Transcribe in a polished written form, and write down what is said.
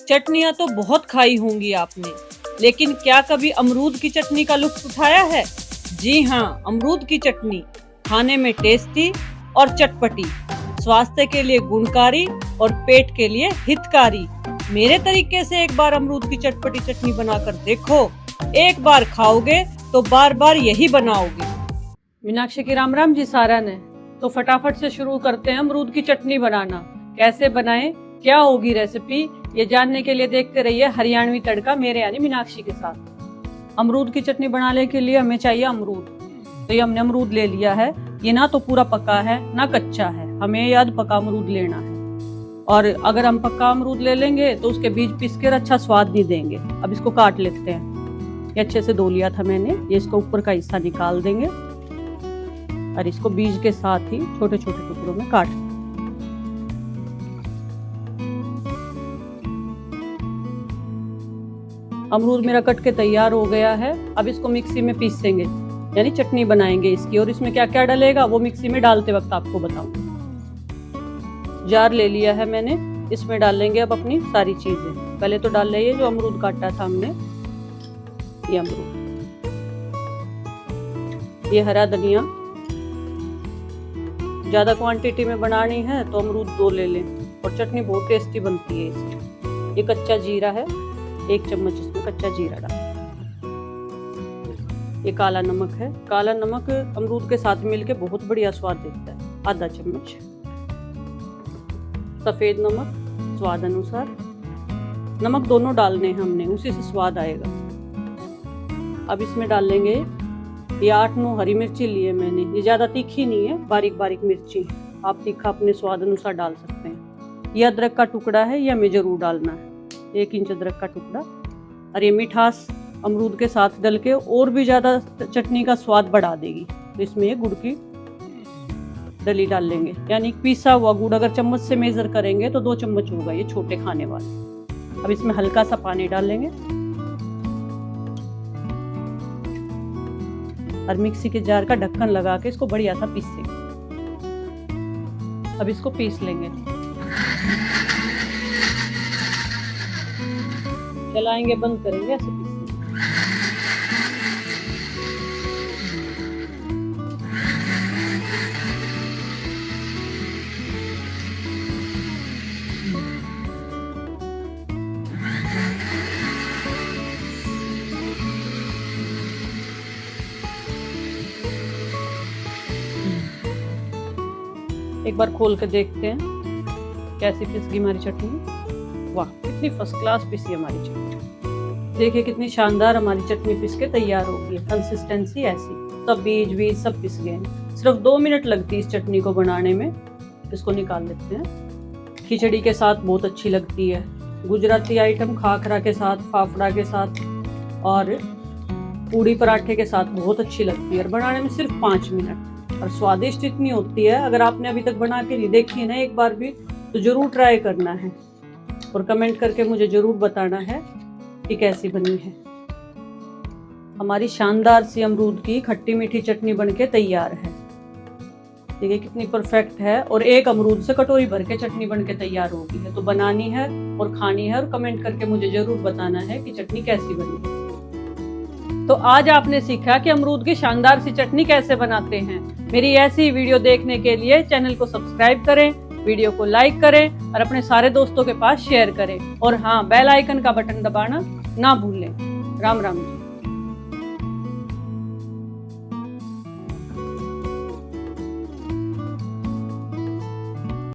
चटनियाँ तो बहुत खाई होंगी आपने, लेकिन क्या कभी अमरूद की चटनी का लुत्फ उठाया है? जी हाँ, अमरूद की चटनी खाने में टेस्टी और चटपटी, स्वास्थ्य के लिए गुणकारी और पेट के लिए हितकारी। मेरे तरीके से एक बार अमरूद की चटपटी चटनी बनाकर देखो, एक बार खाओगे तो बार बार यही बनाओगे। मीनाक्षी की राम राम जी सारा ने। तो फटाफट से शुरू करते हैं अमरूद की चटनी बनाना। कैसे बनाएं, क्या होगी रेसिपी, ये जानने के लिए देखते रहिए हरियाणवी तड़का मेरे यानी मीनाक्षी के साथ। अमरूद की चटनी बनाने के लिए हमें चाहिए अमरूद। तो ये हमने अमरूद ले लिया है। ये ना तो पूरा पका है ना कच्चा है, हमें याद पका अमरूद लेना है। और अगर हम पक्का अमरूद ले लेंगे तो उसके बीज पीस कर अच्छा स्वाद नहीं देंगे। अब इसको काट लेते हैं। ये अच्छे से धो लिया था मैंने। ये इसका ऊपर का हिस्सा निकाल देंगे और इसको बीज के साथ ही छोटे छोटे टुकड़ों में काट। अमरूद मेरा कट के तैयार हो गया है। अब इसको मिक्सी में पीसेंगे, यानी चटनी बनाएंगे इसकी। और इसमें क्या क्या डलेगा वो मिक्सी में डालते वक्त आपको बताऊंगी। जार ले लिया है मैंने, इसमें डालेंगे अब अपनी सारी चीजें। पहले तो डाल लेंगे जो अमरूद काटा था हमने, ये अमरूद, ये हरा धनिया। ज्यादा क्वांटिटी में बनानी है तो अमरूद 2 ले लें और चटनी बहुत टेस्टी बनती है इसकी। ये कच्चा जीरा है, 1 चम्मच इसमें कच्चा जीरा डाल। ये काला नमक है। काला नमक अमरूद के साथ मिलके बहुत बढ़िया स्वाद देता है, आधा चम्मच। सफेद नमक स्वाद अनुसार। नमक दोनों डालने हैं हमने, उसी से स्वाद आएगा। अब इसमें डाल लेंगे ये 8-9 हरी मिर्ची लिए मैंने। ये ज्यादा तीखी नहीं है, बारीक बारीक मिर्ची। आप तीखा अपने स्वाद अनुसार डाल सकते हैं। ये अदरक का टुकड़ा है, ये हमें जरूर डालना है, 1 इंच अदरक का टुकड़ा। और ये मिठास अमरूद के साथ डल के और भी ज्यादा चटनी का स्वाद बढ़ा देगी। तो इसमें ये गुड़ की डली डाल लेंगे, यानी पिसा हुआ गुड़। अगर चम्मच से मेजर करेंगे तो 2 चम्मच होगा, ये छोटे खाने वाले। अब इसमें हल्का सा पानी डाल लेंगे और मिक्सी के जार का ढक्कन लगा के इसको बढ़िया सा पीसेंगे। अब इसको पीस लेंगे, चलाएंगे, बंद करेंगे, ऐसे पीसेंगे। एक बार खोल के देखते हैं कैसी पिस गई हमारी चटनी। वाह, कितनी फर्स्ट क्लास पिसी हमारी चटनी। देखिए कितनी शानदार हमारी चटनी पिस के तैयार हो गई है। कंसिस्टेंसी ऐसी, सब बीज सब पिस गए। सिर्फ 2 मिनट लगती है इस चटनी को बनाने में। इसको निकाल लेते हैं। खिचड़ी के साथ बहुत अच्छी लगती है, गुजराती आइटम खाखरा के साथ, फाफड़ा के साथ और पूड़ी पराठे के साथ बहुत अच्छी लगती है। और बनाने में सिर्फ 5 मिनट, और स्वादिष्ट इतनी होती है। अगर आपने अभी तक बना के नहीं देखी है ना एक बार भी, तो जरूर ट्राई करना है और कमेंट करके मुझे जरूर बताना है कि कैसी बनी है। हमारी शानदार सी अमरूद की खट्टी मीठी चटनी बनके तैयार है। देखिए कितनी परफेक्ट है। और एक अमरूद से कटोरी भर के चटनी बनके तैयार हो गई है। तो बनानी है और खानी है और कमेंट करके मुझे जरूर बताना है कि चटनी कैसी बनी। तो आज आपने सीखा कि अमरूद की शानदार सी चटनी कैसे बनाते हैं। मेरी ऐसी वीडियो देखने के लिए चैनल को सब्सक्राइब करें, वीडियो को लाइक करें और अपने सारे दोस्तों के पास शेयर करें। और हाँ, बेल आइकन का बटन दबाना ना भूलें। राम राम जी।